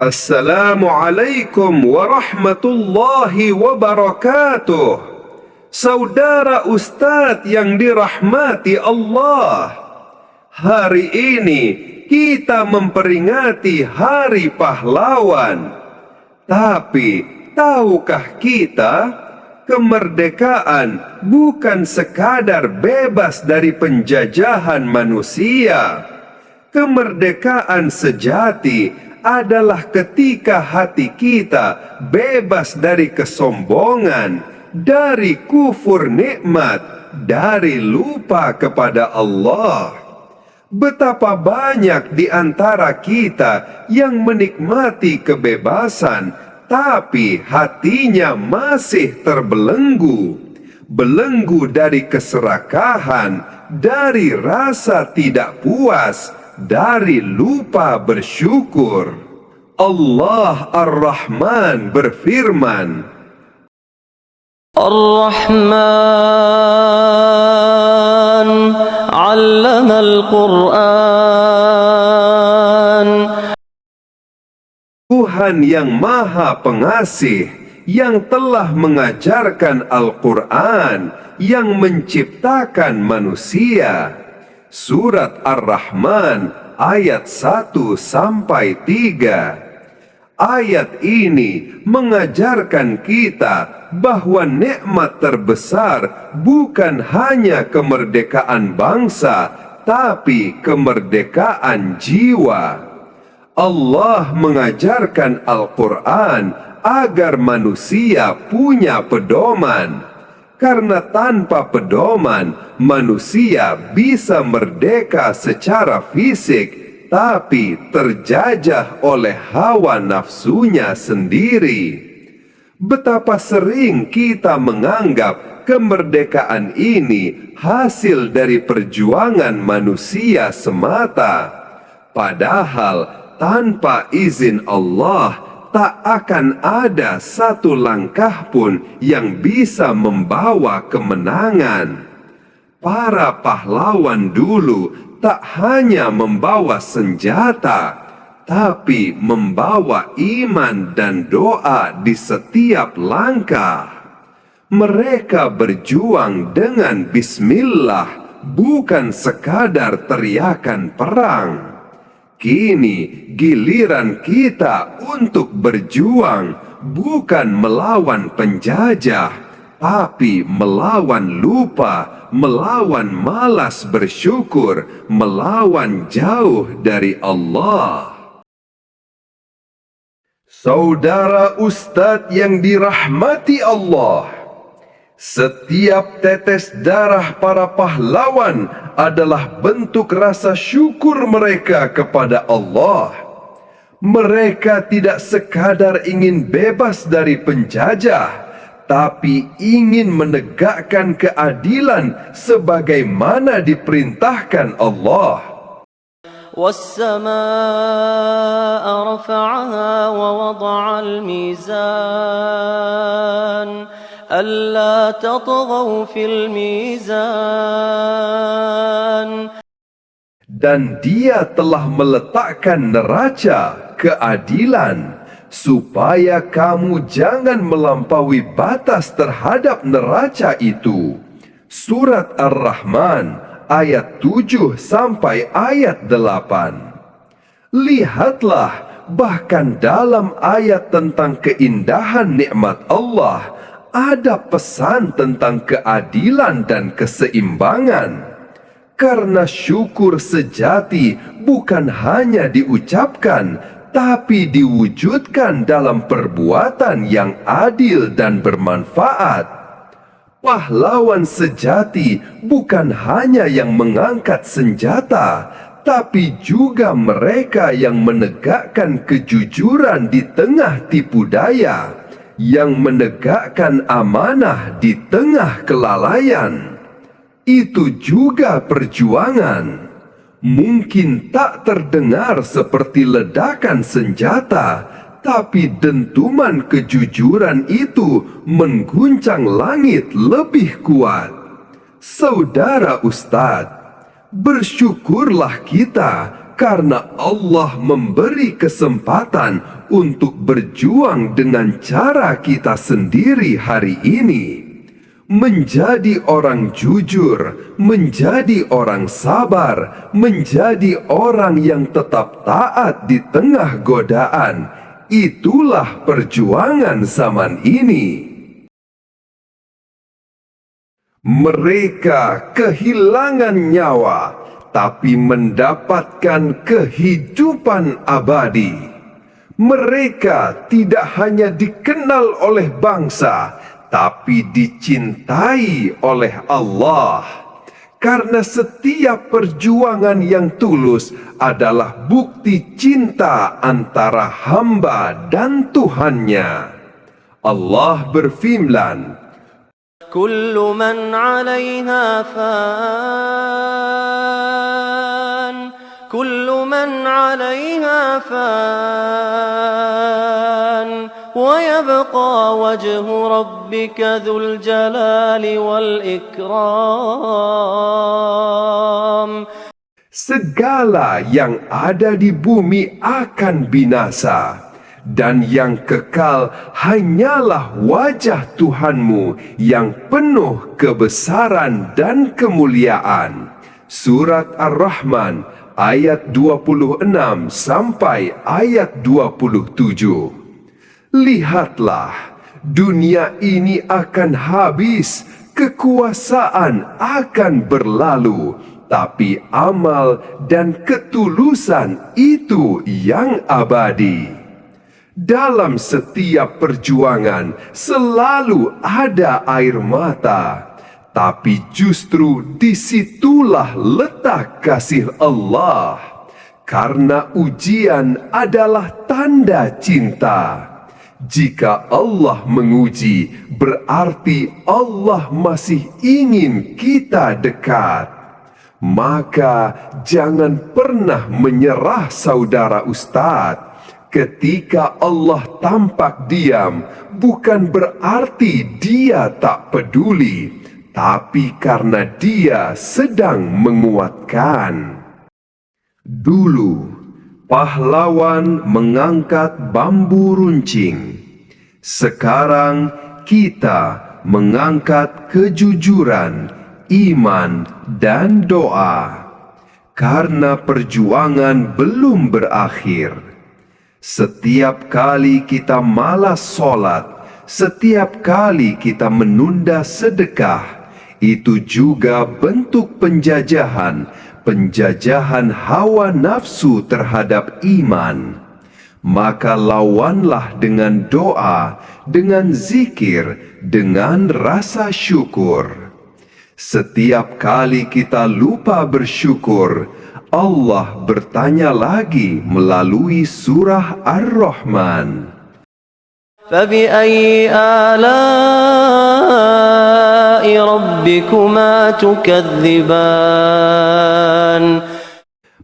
Assalamualaikum warahmatullahi wabarakatuh. Saudara Ustadz yang dirahmati Allah, hari ini kita memperingati Hari Pahlawan. Tapi tahukah kita, kemerdekaan bukan sekadar bebas dari penjajahan manusia. Kemerdekaan sejati adalah ketika hati kita bebas dari kesombongan, dari kufur nikmat, dari lupa kepada Allah. Betapa banyak di antara kita yang menikmati kebebasan, tapi hatinya masih terbelenggu. Belenggu dari keserakahan, dari rasa tidak puas, dari lupa bersyukur. Allah Ar-Rahman berfirman, Ar-Rahman 'allama al-Qur'an. Tuhan yang Maha Pengasih, yang telah mengajarkan Al-Quran, yang menciptakan manusia. Surat Ar-Rahman ayat 1-3. Ayat ini mengajarkan kita bahwa nikmat terbesar bukan hanya kemerdekaan bangsa, tapi kemerdekaan jiwa. Allah mengajarkan Al-Quran agar manusia punya pedoman. Karena tanpa pedoman, manusia bisa merdeka secara fisik, tapi terjajah oleh hawa nafsunya sendiri. Betapa sering kita menganggap kemerdekaan ini hasil dari perjuangan manusia semata. Padahal tanpa izin Allah, tak akan ada satu langkah pun yang bisa membawa kemenangan. Para pahlawan dulu tak hanya membawa senjata, tapi membawa iman dan doa di setiap langkah. Mereka berjuang dengan bismillah, bukan sekadar teriakan perang. Kini giliran kita untuk berjuang, bukan melawan penjajah, tapi melawan lupa, melawan malas bersyukur, melawan jauh dari Allah. Saudara Ustadz yang dirahmati Allah, setiap tetes darah para pahlawan adalah bentuk rasa syukur mereka kepada Allah. Mereka tidak sekadar ingin bebas dari penjajah, tapi ingin menegakkan keadilan sebagaimana diperintahkan Allah. وَالسَّمَاءَ رَفَعَهَا وَوَضَعَ الْمِيزَانَ أَلَّا تَطْغَوْا فِي الْمِيزَانِ. Dan Dia telah meletakkan neraca keadilan, supaya kamu jangan melampaui batas terhadap neraca itu. Surat Ar-Rahman ayat 7 sampai ayat 8. Lihatlah, bahkan dalam ayat tentang keindahan nikmat Allah, ada pesan tentang keadilan dan keseimbangan. Karena syukur sejati bukan hanya diucapkan, tapi diwujudkan dalam perbuatan yang adil dan bermanfaat. Pahlawan sejati bukan hanya yang mengangkat senjata, tapi juga mereka yang menegakkan kejujuran di tengah tipu daya, yang menegakkan amanah di tengah kelalaian. Itu juga perjuangan. Mungkin tak terdengar seperti ledakan senjata, tapi dentuman kejujuran itu mengguncang langit lebih kuat. Saudara Ustadz, bersyukurlah kita karena Allah memberi kesempatan untuk berjuang dengan cara kita sendiri hari ini. Menjadi orang jujur, menjadi orang sabar, menjadi orang yang tetap taat di tengah godaan. Itulah perjuangan zaman ini. Mereka kehilangan nyawa, tapi mendapatkan kehidupan abadi. Mereka tidak hanya dikenal oleh bangsa, tapi dicintai oleh Allah. Karena setiap perjuangan yang tulus adalah bukti cinta antara hamba dan Tuhannya. Allah berfirman, Kullu man 'alayha fan, kullu man 'alayha fan, wa yabqa wajhu rabbika dhul jalali wal ikram. segala yang ada di bumi akan binasa, dan yang kekal hanyalah wajah Tuhanmu yang penuh kebesaran dan kemuliaan. Surat Ar-Rahman ayat 26 sampai ayat 27. Lihatlah, dunia ini akan habis, kekuasaan akan berlalu, tapi amal dan ketulusan itu yang abadi. Dalam setiap perjuangan selalu ada air mata, tapi justru disitulah letak kasih Allah. Karena ujian adalah tanda cinta. Jika Allah menguji, berarti Allah masih ingin kita dekat. Maka jangan pernah menyerah, saudara Ustadz. Ketika Allah tampak diam, bukan berarti Dia tak peduli, tapi karena Dia sedang menguatkan. Dulu, pahlawan mengangkat bambu runcing. Sekarang kita mengangkat kejujuran, iman, dan doa. Karena perjuangan belum berakhir. Setiap kali kita malas sholat, setiap kali kita menunda sedekah, itu juga bentuk penjajahan hawa nafsu terhadap iman. Maka lawanlah dengan doa, dengan zikir, dengan rasa syukur. Setiap kali kita lupa bersyukur, Allah bertanya lagi melalui surah Ar-Rahman. فَبِأَيِّ آلَاءِ رَبِّكُمَا تُكَذِّبَانِ.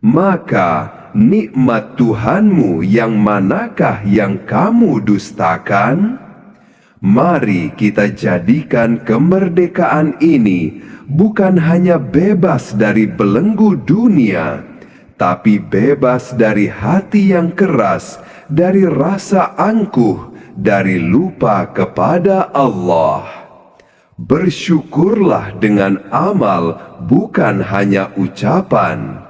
Maka nikmat Tuhanmu yang manakah yang kamu dustakan? Mari kita jadikan kemerdekaan ini bukan hanya bebas dari belenggu dunia, tapi bebas dari hati yang keras, dari rasa angkuh, dari lupa kepada Allah. Bersyukurlah dengan amal, bukan hanya ucapan.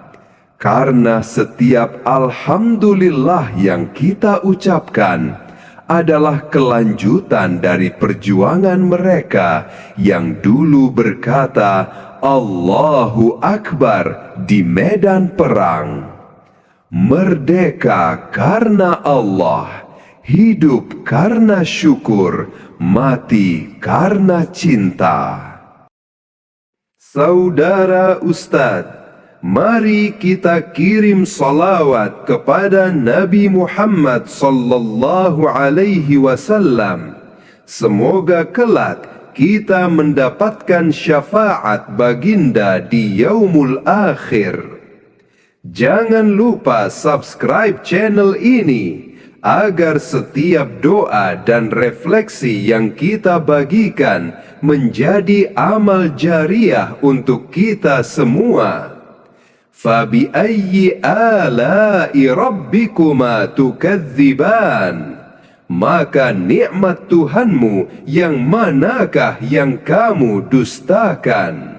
Karena setiap alhamdulillah yang kita ucapkan adalah kelanjutan dari perjuangan mereka yang dulu berkata Allahu Akbar di medan perang. Merdeka karena Allah, hidup karena syukur, mati karena cinta. Saudara Ustadz, mari kita kirim salawat kepada Nabi Muhammad sallallahu alaihi wasallam. Semoga kelak kita mendapatkan syafaat baginda di yaumul akhir. Jangan lupa subscribe channel ini agar setiap doa dan refleksi yang kita bagikan menjadi amal jariah untuk kita semua. Fabi'ayyi ala'i rabbikuma tukadziban? Maka nikmat Tuhanmu yang manakah yang kamu dustakan?